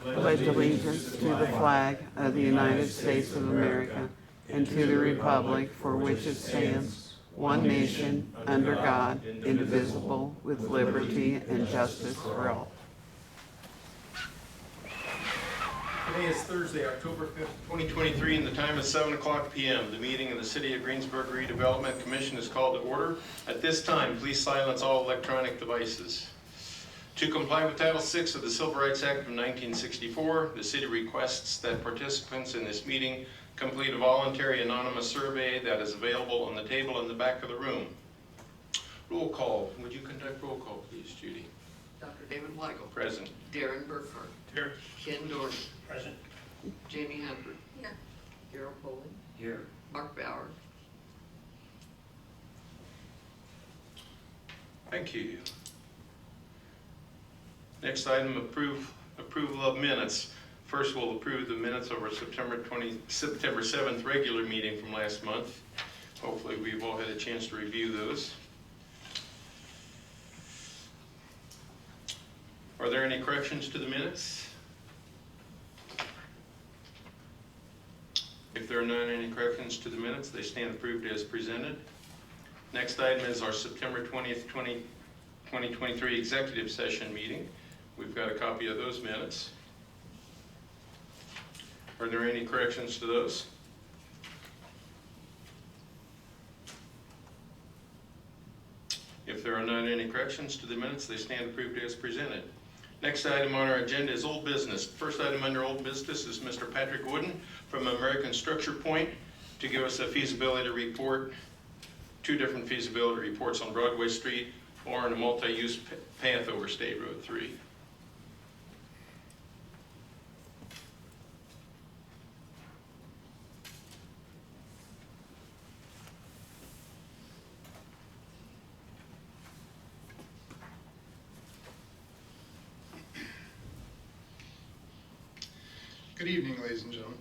pledge allegiance to the flag of the United States of America and to the republic for which it stands, one nation, under God, indivisible, with liberty and justice for all. Today is Thursday, October 5th, 2023, and the time is 7 o'clock p.m. The meeting of the City of Greensburg Redevelopment Commission is called to order. At this time, please silence all electronic devices. To comply with Title VI of the Civil Rights Act of 1964, the city requests that participants in this meeting complete a voluntary anonymous survey that is available on the table in the back of the room. Roll call. Would you conduct roll call, please, Judy? Dr. David Weigel. Present. Darren Burkhart. Here. Ken Doherty. Present. Jamie Hanford. Here. Carol Poling. Here. Mark Bauer. Thank you. Next item, approval of minutes. First, we'll approve the minutes of our September 7th regular meeting from last month. Hopefully, we've all had a chance to review those. Are there any corrections to the minutes? If there are none, any corrections to the minutes, they stand approved as presented. Next item is our September 20th, 2023 executive session meeting. We've got a copy of those minutes. Are there any corrections to those? If there are not any corrections to the minutes, they stand approved as presented. Next item on our agenda is old business. First item under old business is Mr. Patrick Wooden from American Structure Point to give us a feasibility report, two different feasibility reports on Broadway Street or on a multi-use path over State Road 3. Good evening, ladies and gentlemen.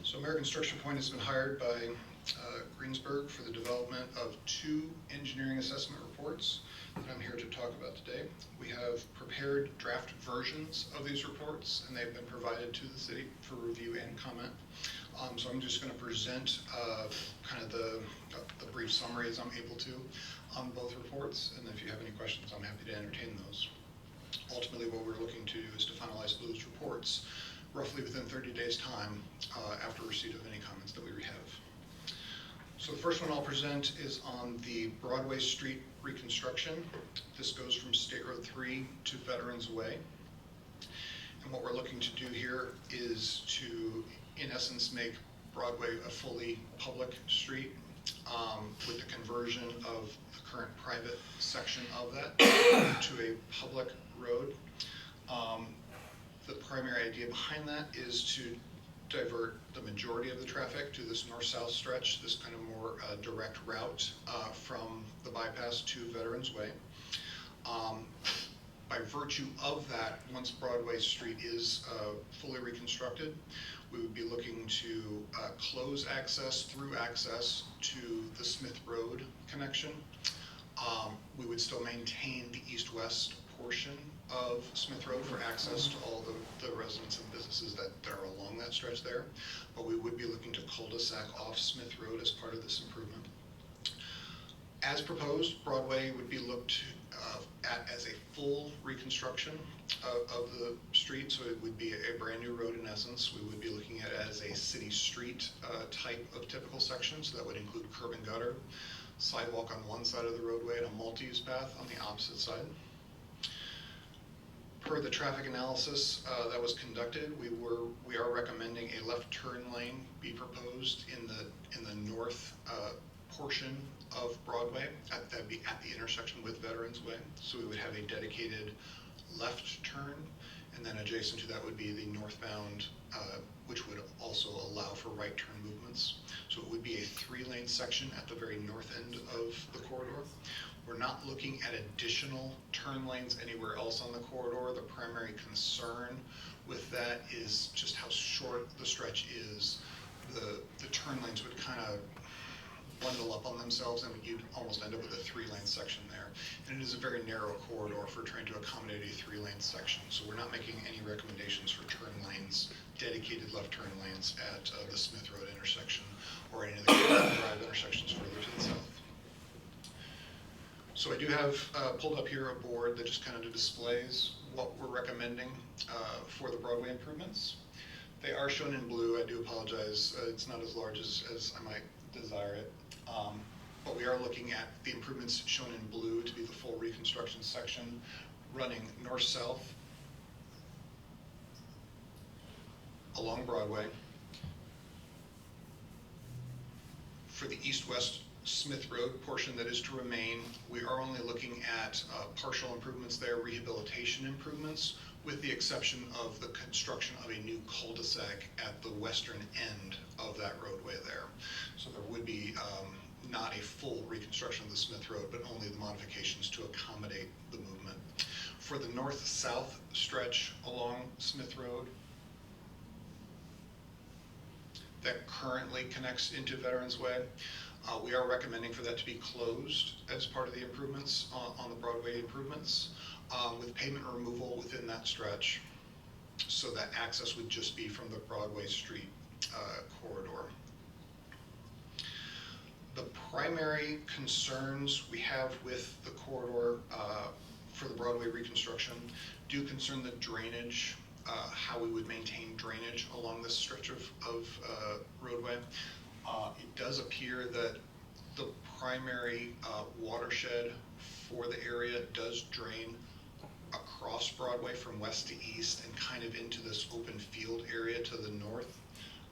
So American Structure Point has been hired by Greensburg for the development of two engineering assessment reports that I'm here to talk about today. We have prepared draft versions of these reports, and they've been provided to the city for review and comment. So I'm just going to present kind of the brief summary as I'm able to on both reports, and if you have any questions, I'm happy to entertain those. Ultimately, what we're looking to do is to finalize those reports roughly within 30 days' time after receipt of any comments that we have. So the first one I'll present is on the Broadway Street reconstruction. This goes from State Road 3 to Veterans Way. And what we're looking to do here is to, in essence, make Broadway a fully public street with the conversion of the current private section of that to a public road. The primary idea behind that is to divert the majority of the traffic to this north-south stretch, this kind of more direct route from the bypass to Veterans Way. By virtue of that, once Broadway Street is fully reconstructed, we would be looking to close access to the Smith Road connection. We would still maintain the east-west portion of Smith Road for access to all the residents and businesses that are along that stretch there, but we would be looking to cul-de-sac off Smith Road as part of this improvement. As proposed, Broadway would be looked at as a full reconstruction of the street, so it would be a brand new road in essence. We would be looking at it as a city street type of typical section, so that would include curb and gutter, sidewalk on one side of the roadway, and a multi-use path on the opposite side. Per the traffic analysis that was conducted, we are recommending a left turn lane be proposed in the north portion of Broadway. That'd be at the intersection with Veterans Way. So we would have a dedicated left turn, and then adjacent to that would be the northbound, which would also allow for right turn movements. So it would be a 3-lane section at the very north end of the corridor. We're not looking at additional turn lanes anywhere else on the corridor. The primary concern with that is just how short the stretch is. The turn lanes would kind of bundle up on themselves, and you'd almost end up with a 3-lane section there. And it is a very narrow corridor for trying to accommodate a 3-lane lane section. So we're not making any recommendations for turn lanes, dedicated left turn lanes at the Smith Road intersection or any of the Drive intersections further to the south. So I do have pulled up here a board that just kind of displays what we're recommending for the Broadway improvements. They are shown in blue. I do apologize. It's not as large as I might desire it. But we are looking at the improvements shown in blue to be the full reconstruction section running north-south along Broadway. For the east-west Smith Road portion that is to remain, we are only looking at partial improvements there, rehabilitation improvements, with the exception of the construction of a new cul-de-sac at the western end of that roadway there. So there would be not a full reconstruction of the Smith Road, but only the modifications to accommodate the movement. For the north-south stretch along Smith Road that currently connects into Veterans Way, we are recommending for that to be closed as part of the improvements on the Broadway improvements, with pavement removal within that stretch, so that access would just be from the Broadway Street corridor. The primary concerns we have with the corridor for the Broadway reconstruction do concern the drainage, how we would maintain drainage along this stretch of roadway. It does appear that the primary watershed for the area does drain across Broadway from west to east and kind of into this open field area to the north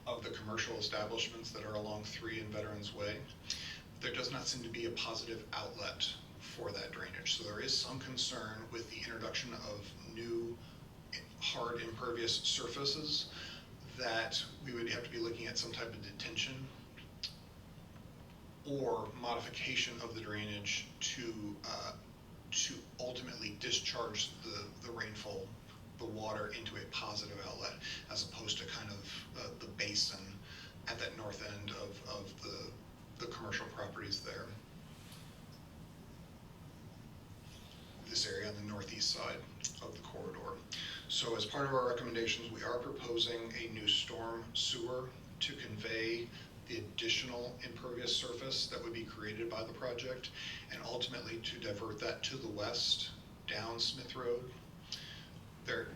of the commercial establishments that are along 3 and Veterans Way. There does not seem to be a positive outlet for that drainage. So there is some concern with the introduction of new hard impervious surfaces that we would have to be looking at some type of detention or modification of the drainage to ultimately discharge the rainfall, the water, into a positive outlet, as opposed to kind of the basin at that north end of the commercial properties there. This area on the northeast side of the corridor. So as part of our recommendations, we are proposing a new storm sewer to convey the additional impervious surface that would be created by the project, and ultimately to divert that to the west down Smith Road. There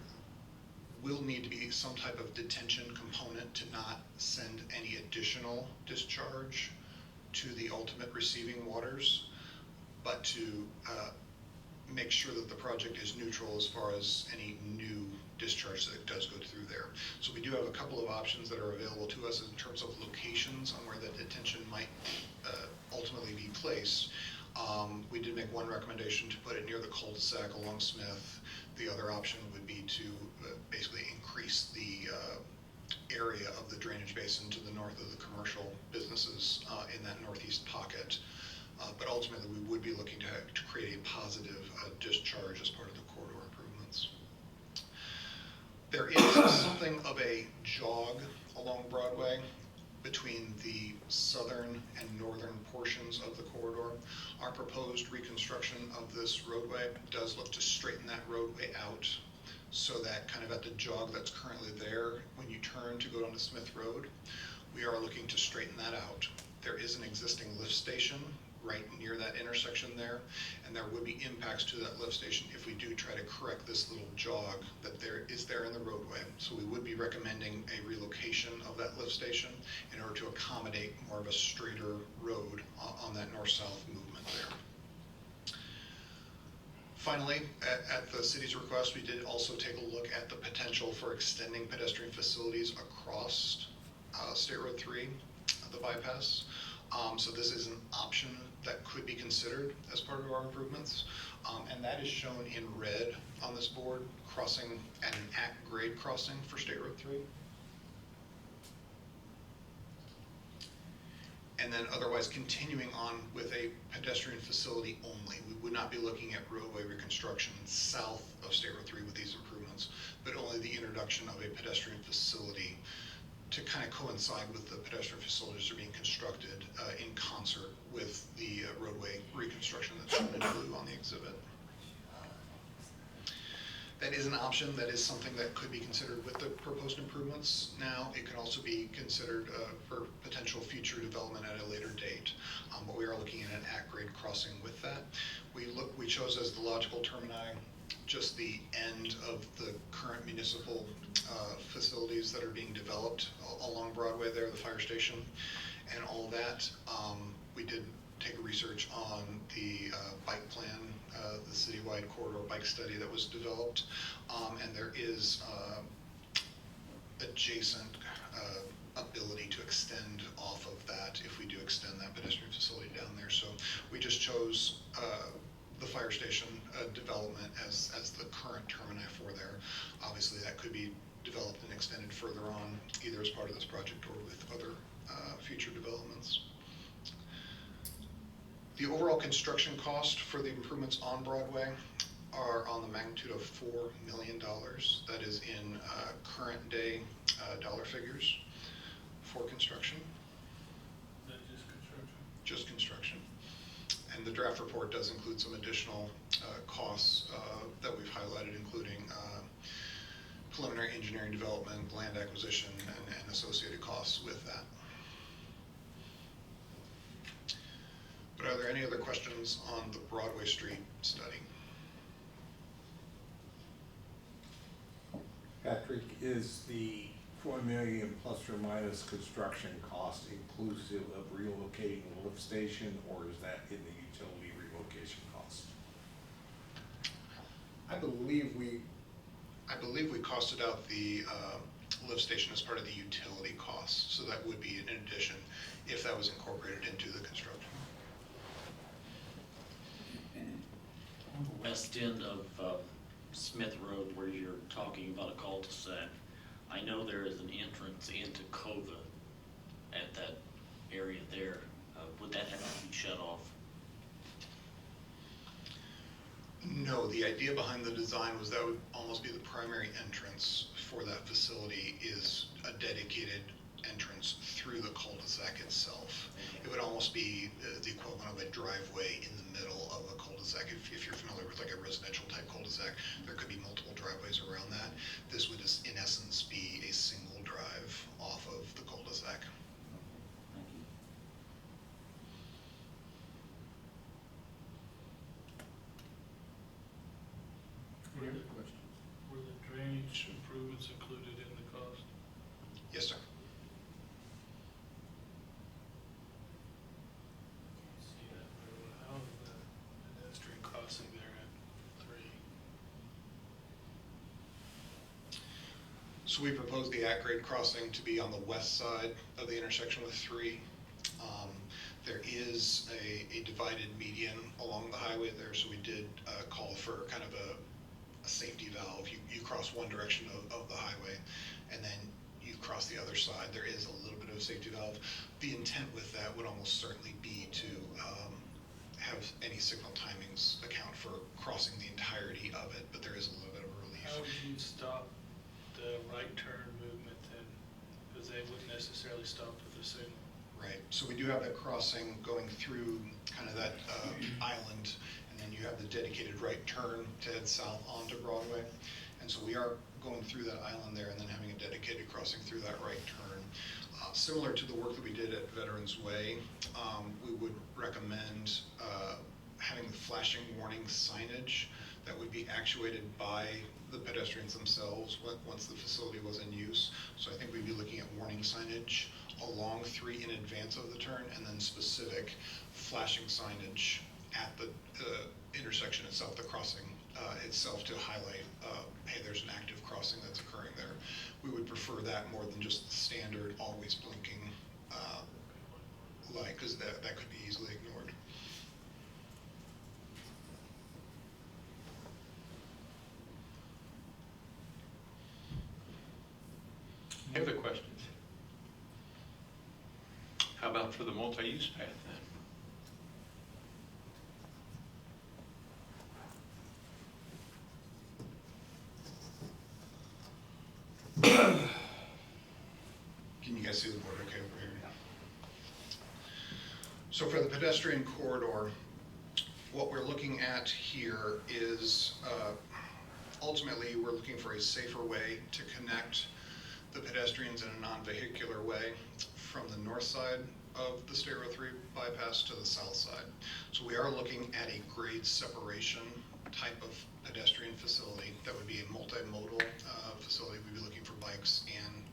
will need to be some type of detention component to not send any additional discharge to the ultimate receiving waters, but to make sure that the project is neutral as far as any new discharge that does go through there. So we do have a couple of options that are available to us in terms of locations on where that detention might ultimately be placed. We did make one recommendation to put it near the cul-de-sac along Smith. The other option would be to basically increase the area of the drainage basin to the north of the commercial businesses in that northeast pocket. But ultimately, we would be looking to create a positive discharge as part of the corridor improvements. There is something of a jog along Broadway between the southern and northern portions of the corridor. Our proposed reconstruction of this roadway does look to straighten that roadway out, so that kind of at the jog that's currently there, when you turn to go down to Smith Road, we are looking to straighten that out. There is an existing lift station right near that intersection there, and there would be impacts to that lift station if we do try to correct this little jog that is there in the roadway. So we would be recommending a relocation of that lift station in order to accommodate more of a straighter road on that north-south movement there. Finally, at the city's request, we did also take a look at the potential for extending pedestrian facilities across State Road 3, the bypass. So this is an option that could be considered as part of our improvements, and that is shown in red on this board, crossing at an at-grade crossing for State Road 3. And then otherwise continuing on with a pedestrian facility only. We would not be looking at roadway reconstruction south of State Road 3 with these improvements, but only the introduction of a pedestrian facility to kind of coincide with the pedestrian facilities that are being constructed in concert with the roadway reconstruction that's shown in blue on the exhibit. That that is an option. That is something that could be considered with the proposed improvements now. It could also be considered for potential future development at a later date. But we are looking at an at-grade crossing with that. We chose as the logical termini just the end of the current municipal facilities that are being developed along Broadway there, the fire station and all that. We did take a research on the bike plan, the citywide corridor bike study that was developed, and there is adjacent ability to extend off of that if we do extend that pedestrian facility down there. So we just chose the fire station development as the current termini for there. Obviously that could be developed and extended further on, either as part of this project or with other future developments. The overall construction cost for the improvements on Broadway are on the magnitude of $4 million. That is in current day dollar figures for construction. Not just construction? Just construction. And the draft report does include some additional costs that we've highlighted, including preliminary engineering development, land acquisition, and associated costs with that. But are there any other questions on the Broadway Street study? Patrick, is the $4 million plus or minus construction cost inclusive of relocating the lift station, or is that in the utility relocation cost? I believe we costed out the lift station as part of the utility costs, so that would be in addition if that was incorporated into the construction. On the west end of Smith Road, where you're talking about a cul-de-sac, I know there is an entrance into Cova at that area there. Would that have to be shut off? No, the idea behind the design was that would almost be the primary entrance for that facility, is a dedicated entrance through the cul-de-sac itself. It would almost be the equivalent of a driveway in the middle of a cul-de-sac. If you're familiar with like a residential type cul-de-sac, there could be multiple driveways around that. This would just in essence be a single drive off of the cul-de-sac. Thank you. Any other questions? Were the drainage improvements included in the cost? Yes, sir. See that very well. How is the pedestrian crossing there at 3? So we proposed the at-grade crossing to be on the west side of the intersection with 3. There is a divided median along the highway there, so we did call for kind of a safety valve. You cross one direction of the highway, and then you cross the other side. There is a little bit of a safety valve. The intent with that would almost certainly be to have any signal timings account for crossing the entirety of it, but there is a little bit of a relief. How would you stop the right turn movement then? Because they wouldn't necessarily stop with a signal. Right, so we do have that crossing going through kind of that island, and then you have the dedicated right turn to head south onto Broadway. And so we are going through that island there and then having a dedicated crossing through that right turn. Similar to the work that we did at Veterans Way, we would recommend having the flashing warning signage that would be actuated by the pedestrians themselves once the facility was in use. So I think we'd be looking at warning signage along 3 in advance of the turn, and then specific flashing signage at the intersection itself, the crossing itself, to highlight, hey, there's an active crossing that's occurring there. We would prefer that more than just the standard always blinking light, because that could be easily ignored. Any other questions? How about for the multi-use path then? Can you guys see the board okay over here? So for the pedestrian corridor, what we're looking at here is Ultimately, we're looking for a safer way to connect the pedestrians in a non-vehicular way from the north side of the State Road 3 bypass to the south side. So we are looking at a grade separation type of pedestrian facility that would be a multimodal facility. We'd be looking for bikes and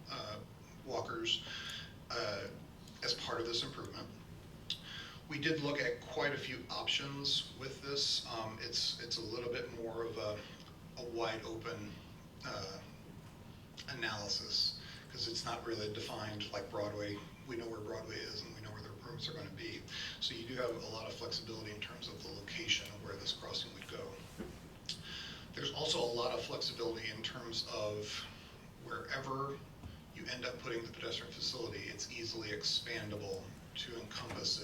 walkers as part of this improvement. We did look at quite a few options with this. It's a little bit more of a wide open analysis, because it's not really defined like Broadway. We know where Broadway is and we know where the improvements are going to be. So you do have a lot of flexibility in terms of the location of where this crossing would go. There's also a lot of flexibility in terms of wherever you end up putting the pedestrian facility, it's easily expandable to encompass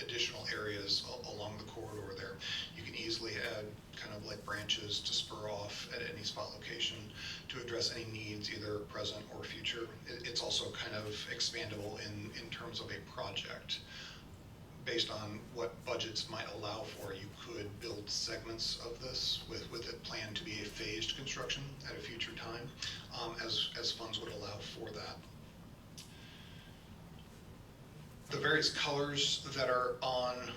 additional areas along the corridor there. You can easily add kind of like branches to spur off at any spot location to address any needs, either present or future. It's also kind of expandable in terms of a project. Based on what budgets might allow for, you could build segments of this with it planned to be a phased construction at a future time, as funds would allow for that. The various colors that are on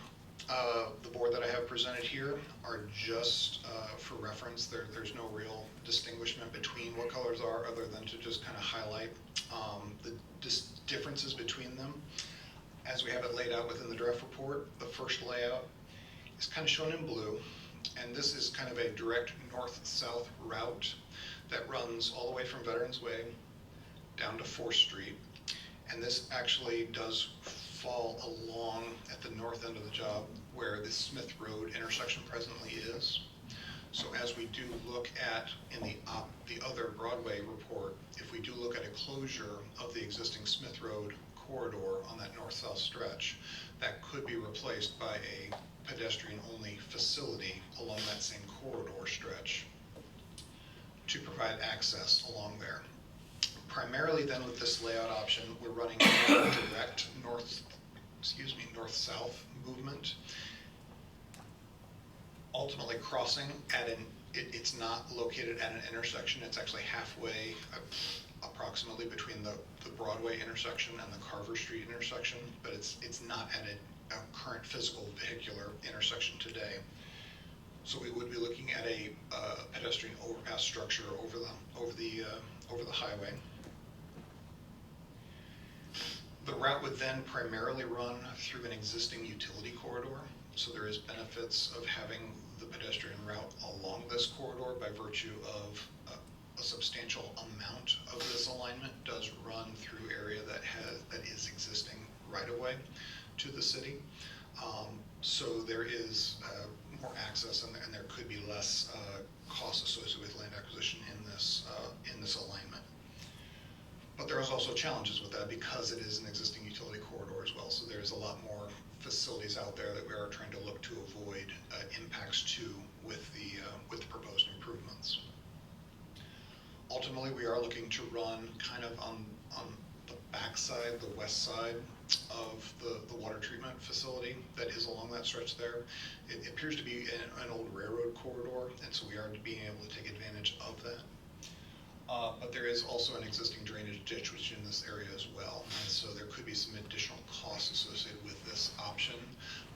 the board that I have presented here are just for reference. There's no real distinguishment between what colors are, other than to just kind of highlight the differences between them. As we have it laid out within the draft report, the first layout is kind of shown in blue, and this is kind of a direct north-south route that runs all the way from Veterans Way down to 4th Street. And this actually does fall along at the north end of the job where the Smith Road intersection presently is. So as we do look at, in the other Broadway report, if we do look at a closure of the existing Smith Road corridor on that north-south stretch, that could be replaced by a pedestrian-only facility along that same corridor stretch to provide access along there. Primarily then with this layout option, we're running a direct north-south movement. Ultimately crossing at it's not located at an intersection. It's actually halfway, approximately between the Broadway intersection and the Carver Street intersection, but it's not at a current physical vehicular intersection today. So we would be looking at a pedestrian overpass structure over the highway. The route would then primarily run through an existing utility corridor, so there is benefits of having the pedestrian route along this corridor by virtue of a substantial amount of this alignment does run through area that is existing right away to the city. So there is more access, and there could be less costs associated with land acquisition in this alignment. But there is also challenges with that because it is an existing utility corridor as well. So there's a lot more facilities out there that we are trying to look to avoid impacts to with the proposed improvements. Ultimately, we are looking to run kind of on the backside, the west side of the water treatment facility that is along that stretch there. It appears to be an old railroad corridor, and so we are being able to take advantage of that. But there is also an existing drainage ditch which is in this area as well, and so there could be some additional costs associated with this option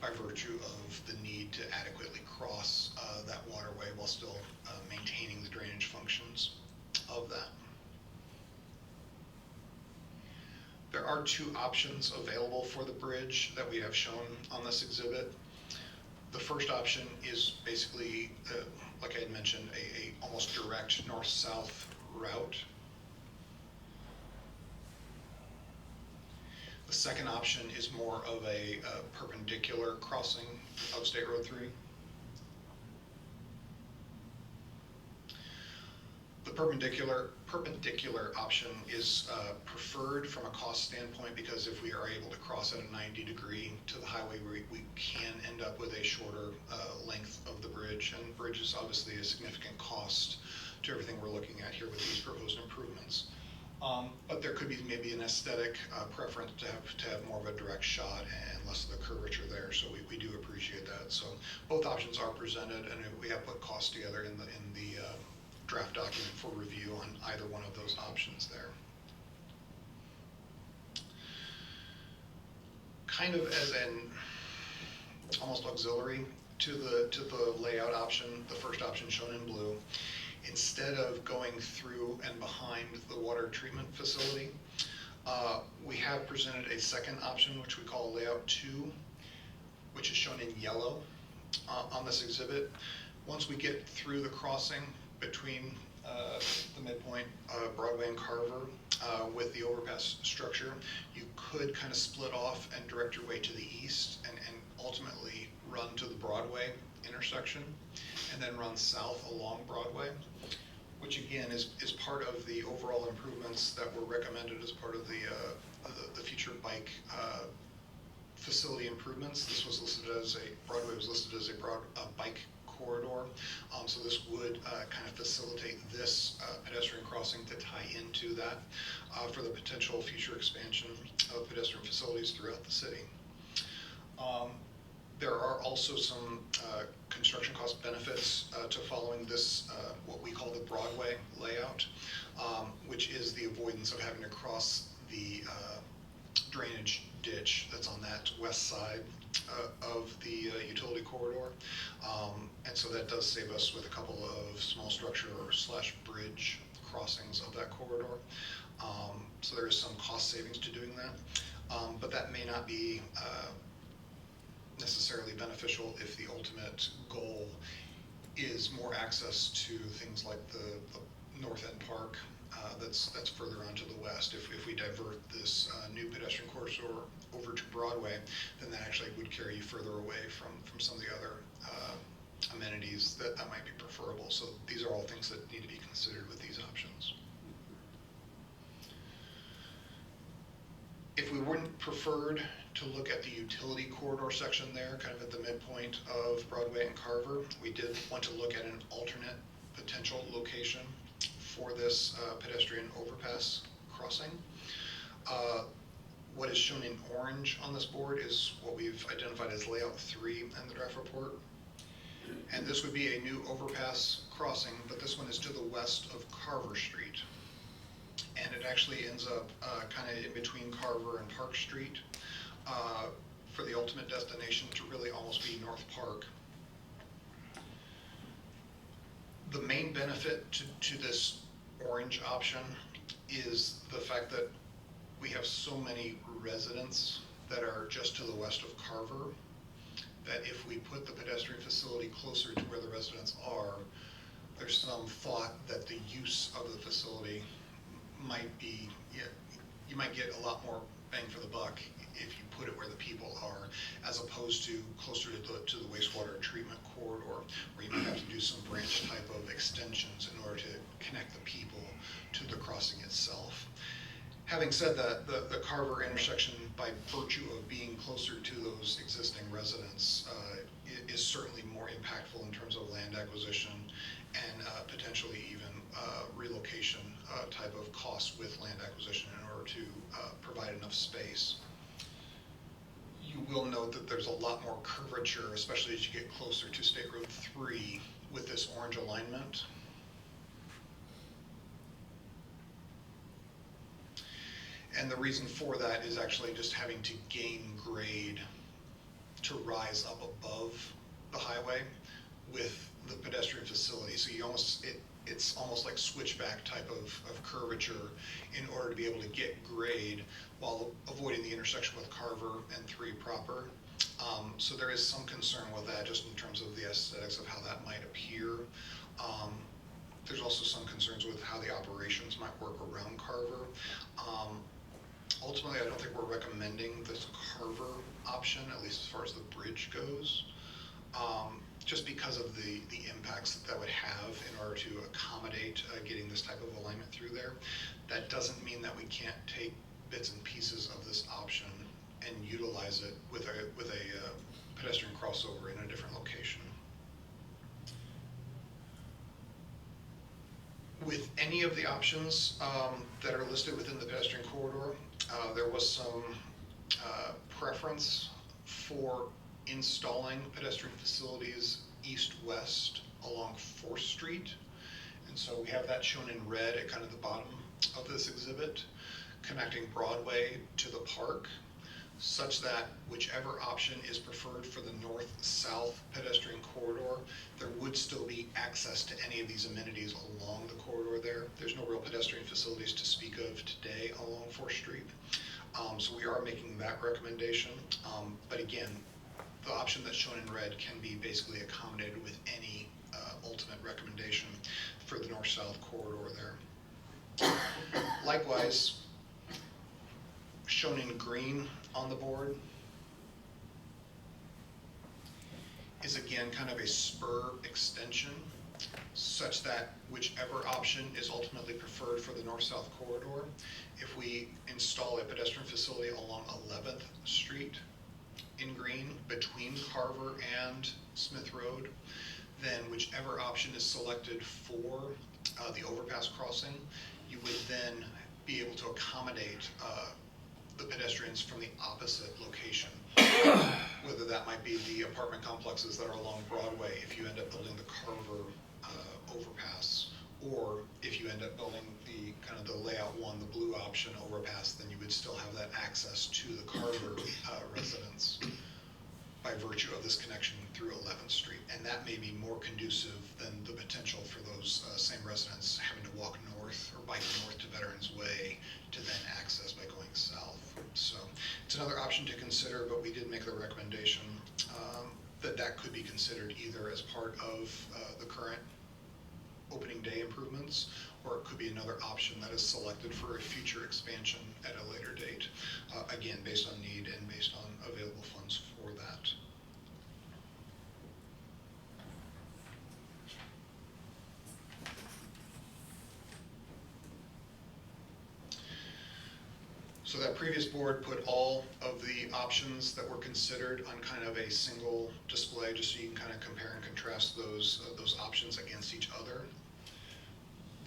by virtue of the need to adequately cross that waterway while still maintaining the drainage functions of that. There are two options available for the bridge that we have shown on this exhibit. The first option is basically, like I had mentioned, a almost direct north-south route. The second option is more of a perpendicular crossing of State Road 3. The perpendicular option is preferred from a cost standpoint, because if we are able to cross at a 90-degree to the highway, we can end up with a shorter length of the bridge, and the bridge is obviously a significant cost to everything we're looking at here with these proposed improvements. But there could be maybe an aesthetic preference to have more of a direct shot and less of the curvature there, so we do appreciate that. So both options are presented, and we have put costs together in the draft document for review on either one of those options there. Kind of as an almost auxiliary to the layout option, the first option shown in blue, instead of going through and behind the water treatment facility, we have presented a second option, which we call layout 2, which is shown in yellow on this exhibit. Once we get through the crossing between the midpoint Broadway and Carver with the overpass structure, you could kind of split off and direct your way to the east and ultimately run to the Broadway intersection and then run south along Broadway, which again is part of the overall improvements that were recommended as part of the future bike facility improvements. This was listed as Broadway was listed as a bike corridor, so this would kind of facilitate this pedestrian crossing to tie into that for the potential future expansion of pedestrian facilities throughout the city. There are also some construction cost benefits to following this, what we call the Broadway layout, which is the avoidance of having to cross the drainage ditch that's on that west side of the utility corridor. And so that does save us with a couple of small structure / bridge crossings of that corridor. So there is some cost savings to doing that, but that may not be necessarily beneficial if the ultimate goal is more access to things like the North End Park that's further on to the west. If we divert this new pedestrian corridor over to Broadway, then that actually would carry you further away from some of the other amenities that might be preferable. So these are all things that need to be considered with these options. If we weren't preferred to look at the utility corridor section there, kind of at the midpoint of Broadway and Carver, we did want to look at an alternate potential location for this pedestrian overpass crossing. What is shown in orange on this board is what we've identified as layout 3 in the draft report. And this would be a new overpass crossing, but this one is to the west of Carver Street. And it actually ends up kind of in between Carver and Park Street for the ultimate destination to really almost be North Park. The main benefit to this orange option is the fact that we have so many residents that are just to the west of Carver that if we put the pedestrian facility closer to where the residents are, there's some thought that the use of the facility might be, you might get a lot more bang for the buck if you put it where the people are, as opposed to closer to the wastewater treatment corridor, where you might have to do some branch type of extensions in order to connect the people to the crossing itself. Having said that, the Carver intersection, by virtue of being closer to those existing residents, is certainly more impactful in terms of land acquisition and potentially even relocation type of costs with land acquisition in order to provide enough space. You will note that there's a lot more curvature, especially as you get closer to State Road 3 with this orange alignment. And the reason for that is actually just having to gain grade to rise up above the highway with the pedestrian facility. So it's almost like switchback type of curvature in order to be able to get grade while avoiding the intersection with Carver and 3 proper. So there is some concern with that just in terms of the aesthetics of how that might appear. There's also some concerns with how the operations might work around Carver. Ultimately, I don't think we're recommending this Carver option, at least as far as the bridge goes, just because of the impacts that would have in order to accommodate getting this type of alignment through there. That doesn't mean that we can't take bits and pieces of this option and utilize it with a pedestrian crossover in a different location. With any of the options that are listed within the pedestrian corridor, there was some preference for installing pedestrian facilities east-west along 4th Street. And so we have that shown in red at kind of the bottom of this exhibit, connecting Broadway to the park, such that whichever option is preferred for the north-south pedestrian corridor, there would still be access to any of these amenities along the corridor there. There's no real pedestrian facilities to speak of today along 4th Street. So we are making that recommendation. But again, the option that's shown in red can be basically accommodated with any ultimate recommendation for the north-south corridor there. Likewise, shown in green on the board is again kind of a spur extension, such that whichever option is ultimately preferred for the north-south corridor, if we install a pedestrian facility along 11th Street in green between Carver and Smith Road, then whichever option is selected for the overpass crossing, you would then be able to accommodate the pedestrians from the opposite location, whether that might be the apartment complexes that are along Broadway if you end up building the Carver overpass, or if you end up building the kind of the layout one, the blue option overpass, then you would still have that access to the Carver residents by virtue of this connection through 11th Street. And that may be more conducive than the potential for those same residents having to walk north or bike north to Veterans Way to then access by going south. So it's another option to consider, but we did make the recommendation that that could be considered either as part of the current opening day improvements, or it could be another option that is selected for a future expansion at a later date, again, based on need and based on available funds for that. So that previous board put all of the options that were considered on kind of a single display, just so you can kind of compare and contrast those options against each other.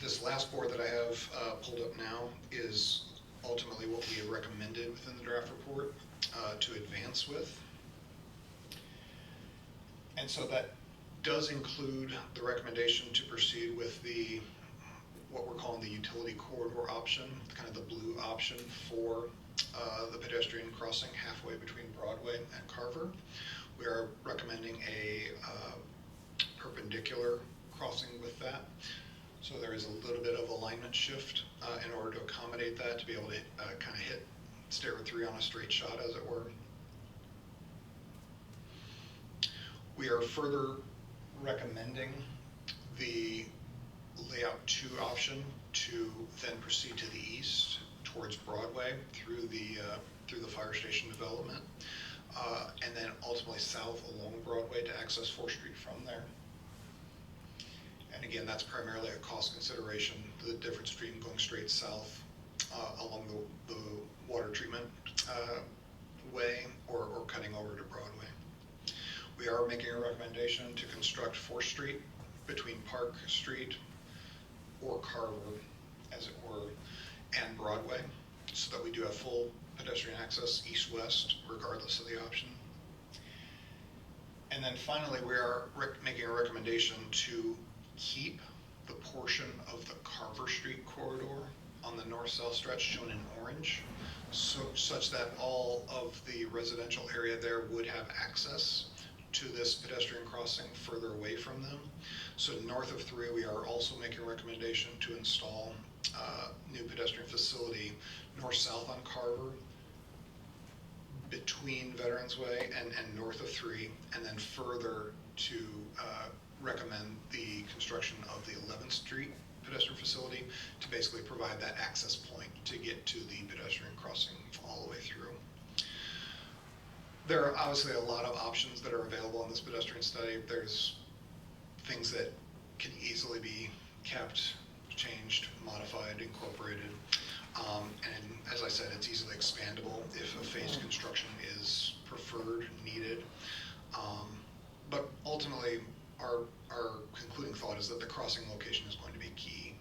This last board that I have pulled up now is ultimately what we have recommended within the draft report to advance with. And so that does include the recommendation to proceed with the what we're calling the utility corridor option, kind of the blue option for the pedestrian crossing halfway between Broadway and Carver. We are recommending a perpendicular crossing with that. So there is a little bit of alignment shift in order to accommodate that, to be able to kind of hit stairway 3 on a straight shot, as it were. We are further recommending the layout 2 option to then proceed to the east towards Broadway through the fire station development, and then ultimately south along Broadway to access 4th Street from there. And again, that's primarily a cost consideration, the difference between going straight south along the water treatment way or cutting over to Broadway. We are making a recommendation to construct 4th Street between Park Street or Carver, as it were, and Broadway, so that we do have full pedestrian access east-west, regardless of the option. And then finally, we are making a recommendation to keep the portion of the Carver Street corridor on the north-south stretch shown in orange, such that all of the residential area there would have access to this pedestrian crossing further away from them. So north of 3, we are also making a recommendation to install a new pedestrian facility north-south on Carver between Veterans Way and north of 3, and then further to recommend the construction of the 11th Street pedestrian facility to basically provide that access point to get to the pedestrian crossing all the way through. There are obviously a lot of options that are available in this pedestrian study. There's things that can easily be kept, changed, modified, incorporated. And as I said, it's easily expandable if a phased construction is preferred, needed. But ultimately, our concluding thought is that the crossing location is going to be key.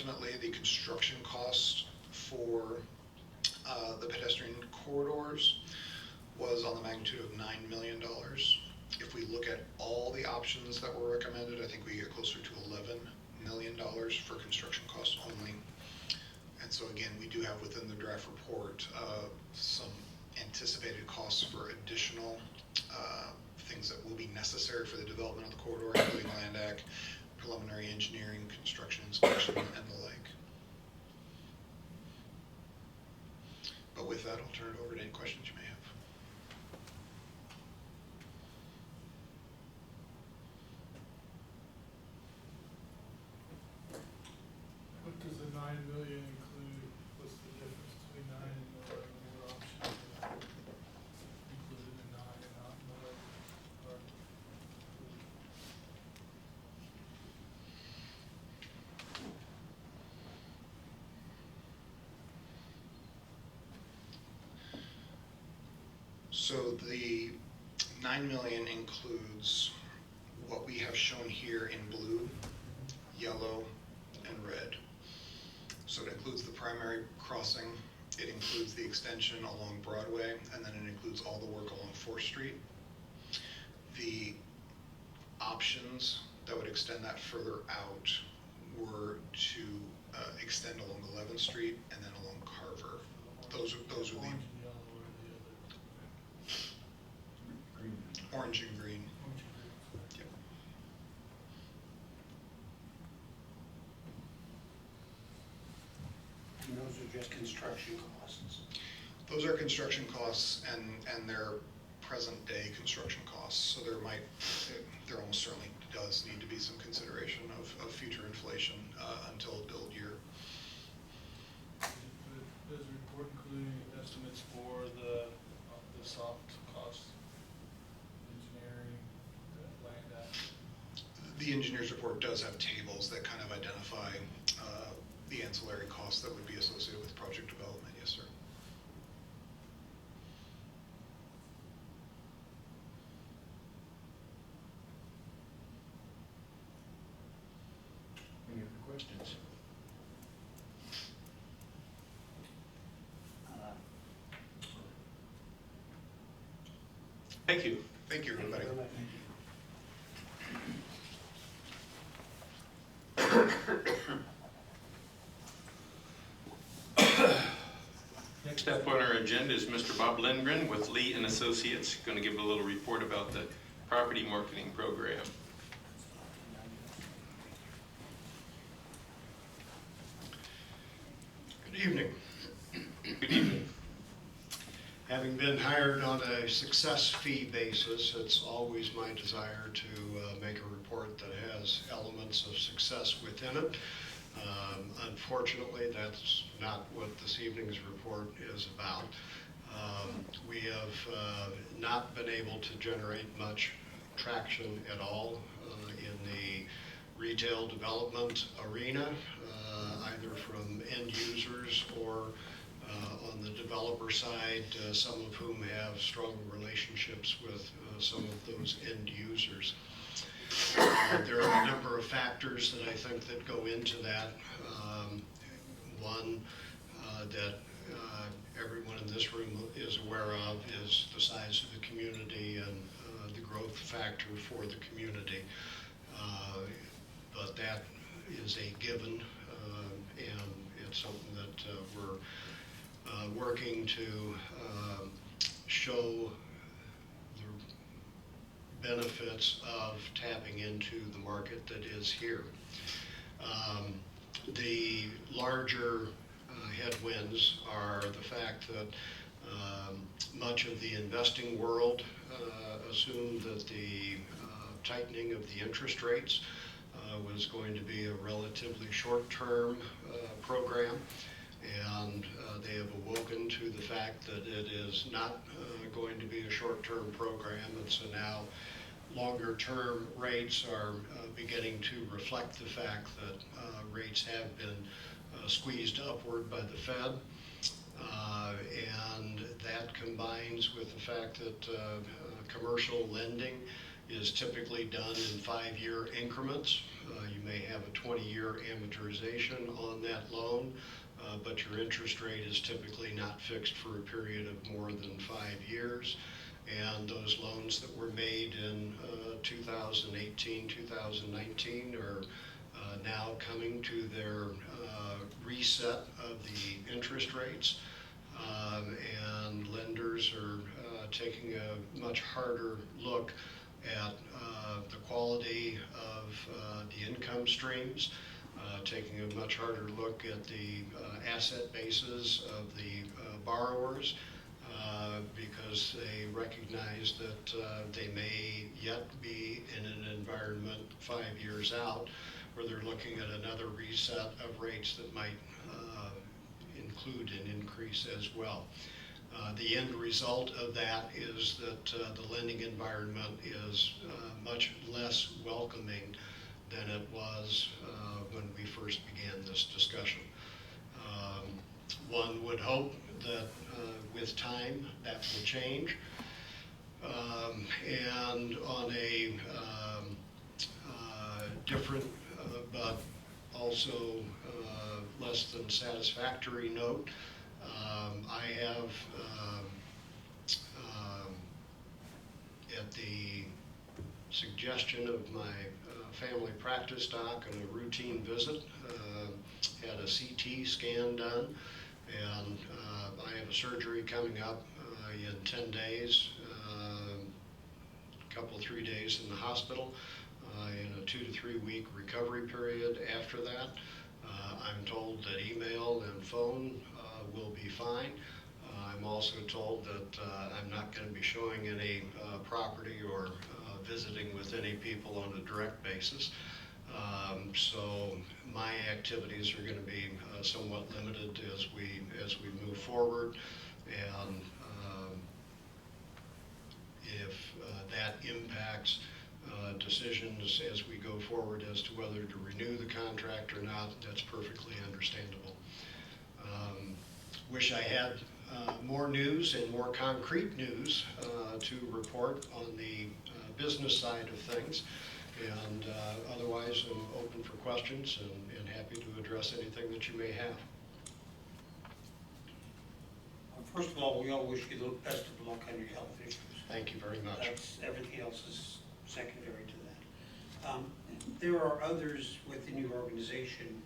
ultimately, the construction cost for the pedestrian corridors was on the magnitude of $9 million. If we look at all the options that were recommended, I think we get closer to $11 million for construction costs only. And so again, we do have within the draft report some anticipated costs for additional things that will be necessary for the development of the corridor, including land ac, preliminary engineering, construction inspection, and the like. But with that, I'll turn it over to any questions you may have. What does the 9 million include? What's the difference between 9 and 11? What options are included in 9 and not in 11? Or- So the 9 million includes what we have shown here in blue, yellow, and red. So it includes the primary crossing, it includes the extension along Broadway, and then it includes all the work along 4th Street. The options that would extend that further out were to extend along 11th Street and then along Carver. Those are Orange the and yellow or the other? orange and green. Orange and green. Yep. And those are just construction costs. Those are construction costs and their present day construction costs. So there almost certainly does need to be some consideration of future inflation until build year. Does the report include estimates for the soft costs, engineering, land ac? The engineer's report does have tables that kind of identify the ancillary costs that would be associated with project development, yes, sir. Any other questions? Thank you. Thank you, everybody. Next up on our agenda is Mr. Bob Lindgren with Lee and Associates, going to give a little report about the property marketing program. Good evening. Good evening. Having been hired on a success fee basis, it's always my desire to make a report that has elements of success within it. Unfortunately, that's not what this evening's report is about. We have not been able to generate much traction at all in the retail development arena, either from end users or on the developer side, some of whom have strong relationships with some of those end users. There are a number of factors that I think that go into that. One that everyone in this room is aware of is the size of the community and the growth factor for the community. But that is a given, and it's something that we're working to show the benefits of tapping into the market that is here. The larger headwinds are the fact that much of the investing world assumed that the tightening of the interest rates was going to be a relatively short-term program, and they have awoken to the fact that it is not going to be a short-term program, and so now longer-term rates are beginning to reflect the fact that rates have been squeezed upward by the Fed, and that combines with the fact that commercial lending is typically done in 5-year increments, You may have a 20-year amortization on that loan, but your interest rate is typically not fixed for a period of more than 5 years. And those loans that were made in 2018, 2019 are now coming to their reset of the interest rates. And lenders are taking a much harder look at the quality of the income streams, taking a much harder look at the asset bases of the borrowers, because they recognize that they may yet be in an environment 5 years out where they're looking at another reset of rates that might include an increase as well. The end result of that is that the lending environment is much less welcoming than it was when we first began this discussion. One would hope that with time that will change. And on a different but also less than satisfactory note, I have at the suggestion of my family practice doc on a routine visit, had a CT scan done, and I have a surgery coming up in 10 days, a couple, 3 days in the hospital, in a 2 to 3 week recovery period after that. I'm told that email and phone will be fine. I'm also told that I'm not going to be showing any property or visiting with any people on a direct basis. So my activities are going to be somewhat limited as we move forward, and if that impacts decisions as we go forward as to whether to renew the contract or not, that's perfectly understandable. Wish I had more news and more concrete news to report on the business side of things, and otherwise I'm open for questions and happy to address anything that you may have. First of all, we all wish you the best of luck on your health issues. Thank you very much. Everything else is secondary to that. There are others within your organization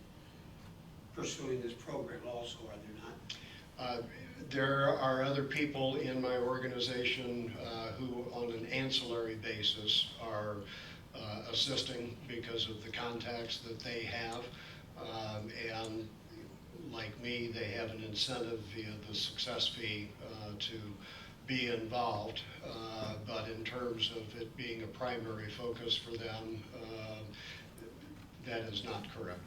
pursuing this program also, are there not? There are other people in my organization who, on an ancillary basis, are assisting because of the contacts that they have. And like me, they have an incentive via the success fee to be involved. But in terms of it being a primary focus for them, that is not correct.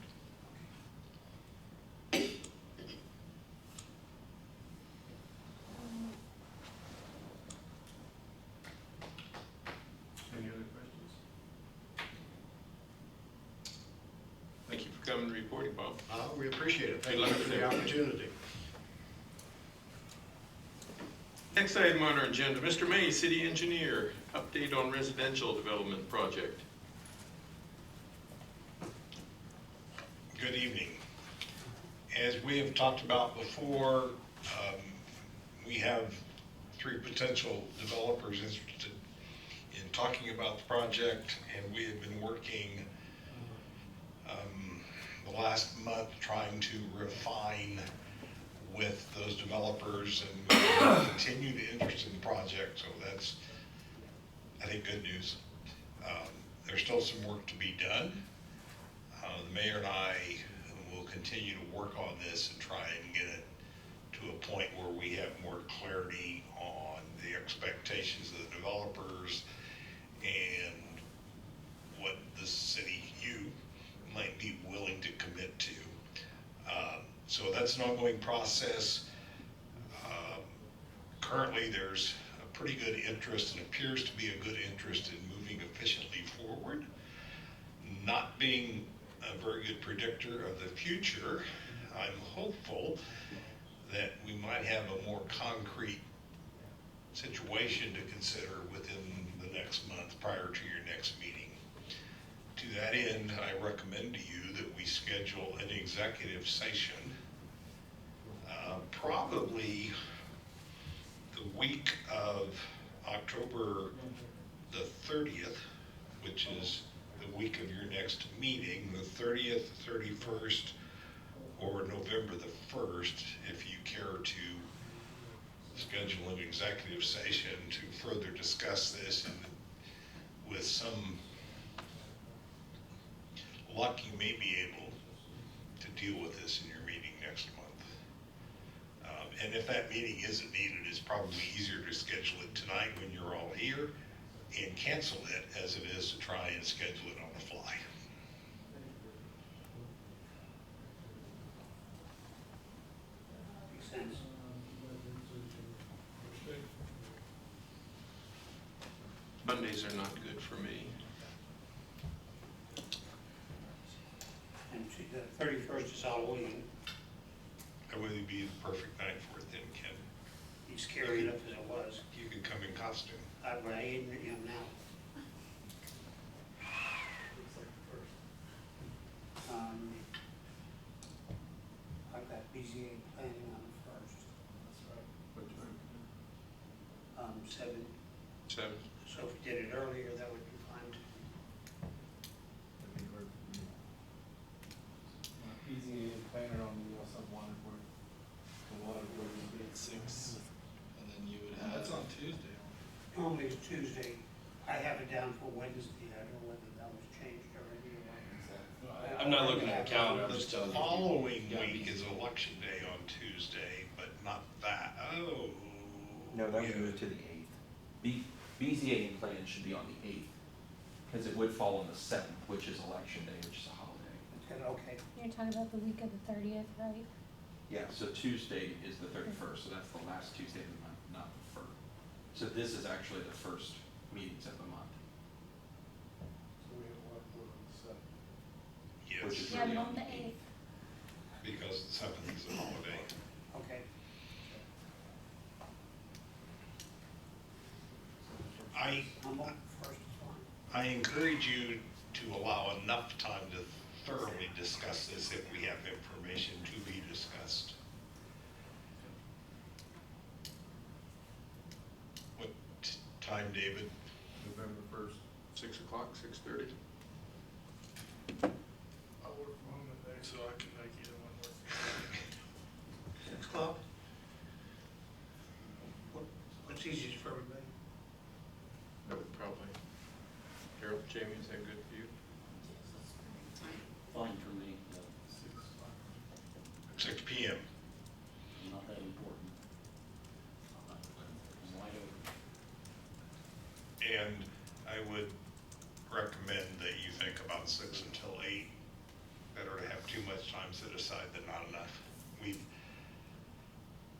Any other questions? Thank you for coming and reporting, Bob. We appreciate it. Thank Good you luck for with the everything. opportunity. Next item on our agenda, Mr. May, City Engineer, update on residential development project. Good evening. As we have talked about before, we have 3 potential developers interested in talking about the project, and we have been working the last month trying to refine with those developers and continued interest in the project. So that's, I think, good news. There's still some work to be done. The mayor and I will continue to work on this and try and get it to a point where we have more clarity on the expectations of the developers and what the city, you, might be willing to commit to. So that's an ongoing process. Currently, there's a pretty good interest and appears to be a good interest in moving efficiently forward. Not being a very good predictor of the future, I'm hopeful that we might have a more concrete situation to consider within the next month prior to your next meeting. To that end, I recommend to you that we schedule an executive session, probably the week of October the 30th, which is the week of your next meeting, the 30th, the 31st, or November the 1st, if you care to schedule an executive session to further discuss this, and with some luck, you may be able to deal with this in your meeting next month. And if that meeting isn't needed, it's probably easier to schedule it tonight when you're all here and cancel it as it is to try and schedule it on the fly. Makes sense. Mondays are not good for me. And the 31st is Halloween. That would be the perfect night for it then, Ken. It's scary enough as it was. You could come in costume. I am now. I've got BZA planning on the 1st. That's right. 7. 7. So if we did it earlier, that would be fine too. Easy and planner on the also wanted where the water would be at 6, and then you would have. That's on Tuesday. Normally it's Tuesday. I have it down for Wednesday. I don't know whether that was changed already or not. I'm not looking at the calendar, I'm The just telling you. following Yeah, week is election day on Tuesday, but not that. Oh. No, that would yeah. move to the 8th. BZA and plan should be on the 8th, because it would fall on the 7th, which is election day, which is a holiday. Okay. You're talking about the week of the 30th, right? Yeah, so Tuesday is the 31st, so that's the last Tuesday of the month, not the first. So this is actually the first meetings of the month, So we have one on the 7th. which Yes, is Yeah, really but on on the the 8th. 8th. because the 7th is a holiday. Okay. I'm on the 1st, it's fine. I encourage you to allow enough time to thoroughly discuss this if we have information to be discussed. What time, David? November 1st. 6 o'clock, 6:30. I work from home that day, so I can make either one work. 6 o'clock? What's easiest for everybody? That would probably. Harold, Jamie, is that good for you? Fine for me, 6 p.m. not that important. I'm wide open. And I would recommend that you think about 6 until 8. Better to have too much time set aside than not enough. We've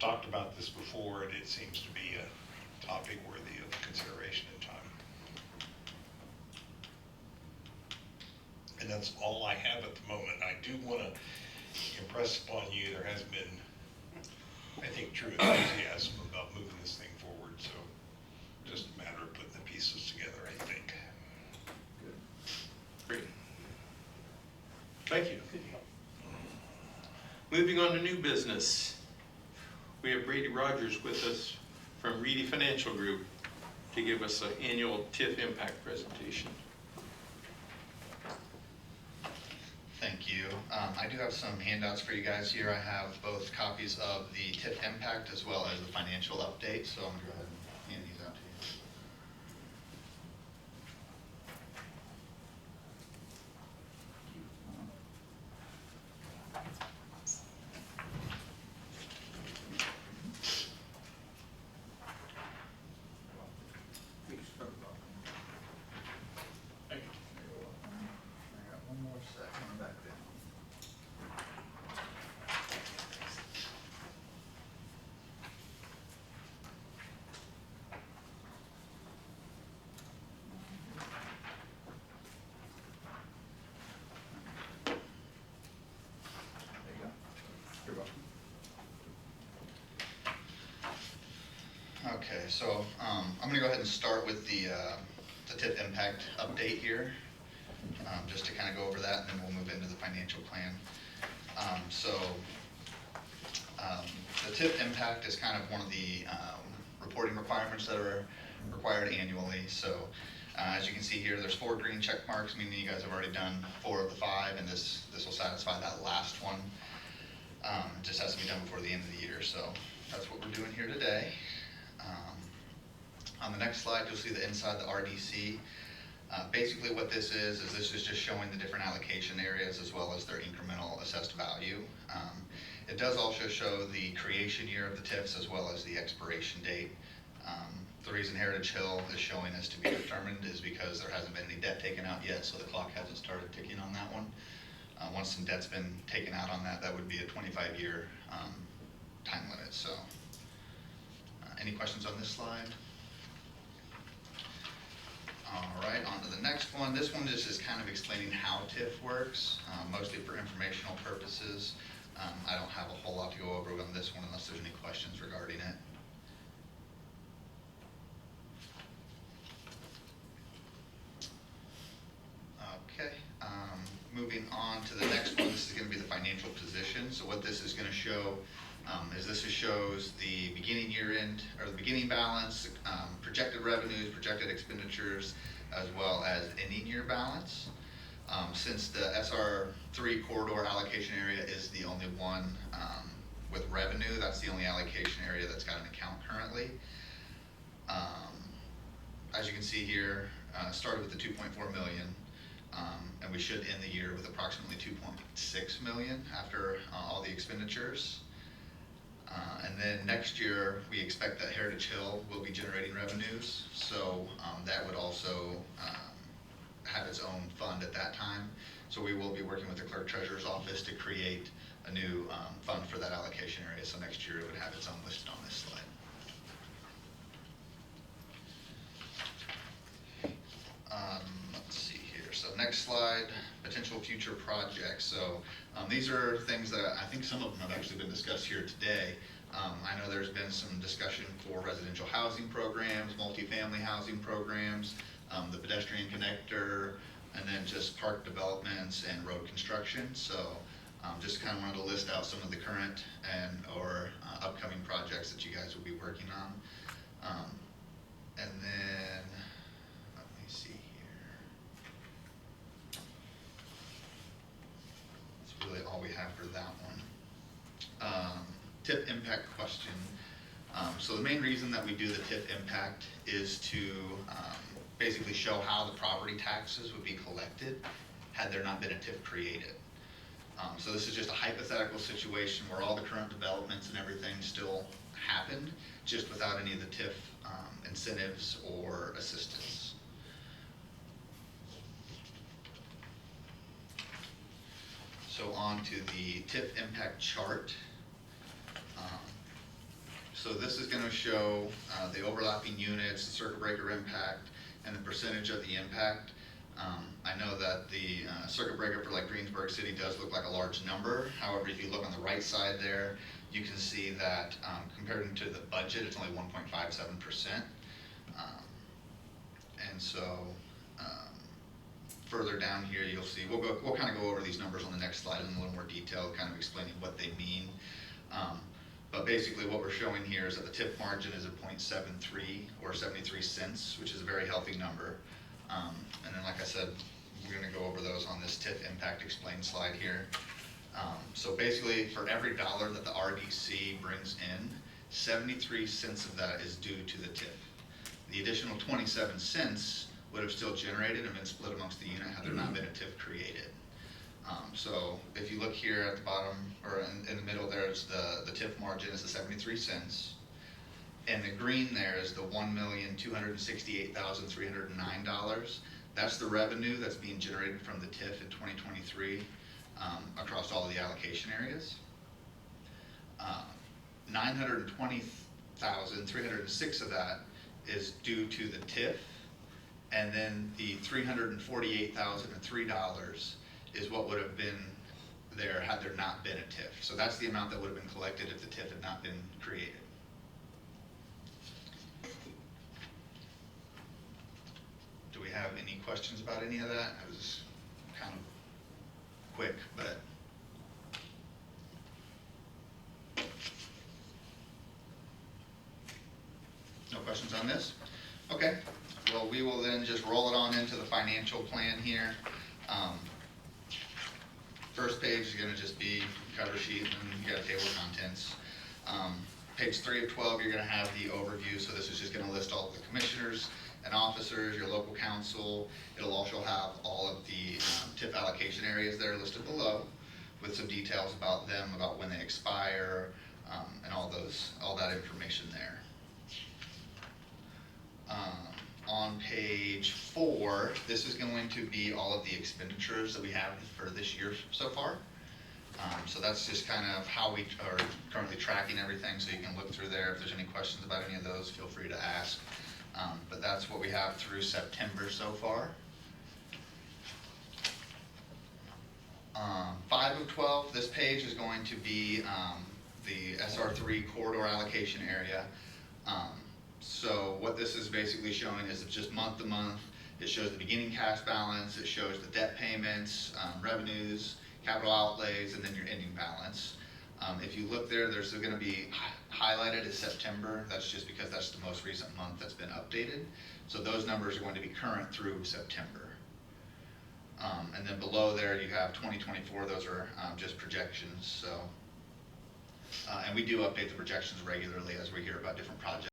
talked about this before, and it seems to be a topic worthy of consideration and time. And that's all I have at the moment. I do want to impress upon you, there has been, I think, true enthusiasm about moving this thing forward, so just a matter of putting the pieces together, I think. Great. Thank you. Good help. Moving on to new business. We have Brady Rogers with us from Reedy Financial Group to give us an annual TIF impact presentation. Thank you. I do have some handouts for you guys here. I have both copies of the TIF impact as well as the financial update, so I'm going to go ahead and hand these out to you. Okay, so I'm going to go ahead and start with the TIF impact update here. just to kind of go over that, and then we'll move into the financial plan. The TIF impact is kind of one of the reporting requirements that are required annually. So as you can see here, there's 4 green check marks, meaning you guys have already done 4 of the 5, and this will satisfy that last one. It just has to be done before the end of the year, so that's what we're doing here today. On the next slide, you'll see the inside the RDC. Basically what this is this is just showing the different allocation areas as well as their incremental assessed value. It does also show the creation year of the TIFs as well as the expiration date. The reason Heritage Hill is showing this to be determined is because there hasn't been any debt taken out yet, so the clock hasn't started ticking on that one. Once some debt's been taken out on that, that would be a 25-year time limit. So any questions on this slide? All right, on to the next one. This one just is kind of explaining how TIF works, mostly for informational purposes. I don't have a whole lot to go over on this one unless there's any questions regarding it. Okay, moving on to the next one. This is going to be the financial position. So what this is going to show is this shows the beginning year end, or the beginning balance, projected revenues, projected expenditures, as well as ending year balance. Since the SR3 corridor allocation area is the only one with revenue, that's the only allocation area that's got an account currently. As you can see here, started with the 2.4 million, and we should end the year with approximately 2.6 million after all the expenditures. And then next year, we expect that Heritage Hill will be generating revenues, so that would also have its own fund at that time. So we will be working with the Clerk Treasurer's Office to create a new fund for that allocation area, so next year it would have its own listed on this slide. Let's see here. So next slide, potential future projects. So these are things that I think some of them have actually been discussed here today. I know there's been some discussion for residential housing programs, multifamily housing programs, the pedestrian connector, and then just park developments and road construction. So just kind of wanted to list out some of the current and or upcoming projects that you guys will be working on. And then, let me see here. That's really all we have for that one. TIF impact question. So the main reason that we do the TIF impact is to basically show how the property taxes would be collected had there not been a TIF created. So this is just a hypothetical situation where all the current developments and everything still happened, just without any of the TIF incentives or assistance. So on to the TIF impact chart. So this is going to show the overlapping units, the circuit breaker impact, and the percentage of the impact. I know that the circuit breaker for like Greensburg City does look like a large number. However, if you look on the right side there, you can see that compared to the budget, it's only 1.57%. And so further down here, you'll see, we'll kind of go over these numbers on the next slide in a little more detail, kind of explaining what they mean. But basically what we're showing here is that the TIF margin is at 0.73 or 73 cents, which is a very healthy number. And then like I said, we're going to go over those on this TIF impact explain slide here. So basically for every dollar that the RDC brings in, 73 cents of that is due to the TIF. The additional 27 cents would have still generated and been split amongst the unit had there not been a TIF created. So if you look here at the bottom, or in the middle there, is the TIF margin is the 73 cents. And the green there is the $1,268,309. That's the revenue that's being generated from the TIF in 2023 across all of the allocation areas. 920,306 of that is due to the TIF, and then the $348,003 is what would have been there had there not been a TIF. So that's the amount that would have been collected if the TIF had not been created. Do we have any questions about any of that? quick, but. No questions on this? Okay, well, we will then just roll it on into the financial plan here. First page is gonna just be cover sheet, and you got a table of contents. Page 3 of 12, you're gonna have the overview, so this is just gonna list all the commissioners and officers, your local council. It'll also have all of the TIF allocation areas that are listed below, with some details about them, about when they expire, and all that information there. On page 4, this is going to be all of the expenditures that we have for this year so far. So that's just kind of how we are currently tracking everything, so you can look through there. If there's any questions about any of those, feel free to ask. But that's what we have through September so far. 5 of 12, this page is going to be the SR3 corridor allocation area. So what this is basically showing is it's just month to month. It shows the beginning cash balance, it shows the debt payments, revenues, capital outlays, and then your ending balance. If you look there, there's going to be highlighted as September. That's just because that's the most recent month that's been updated. So those numbers are going to be current through September. And then below there you have 2024, those are just projections. So, and we do update the projections regularly as we hear about different projects.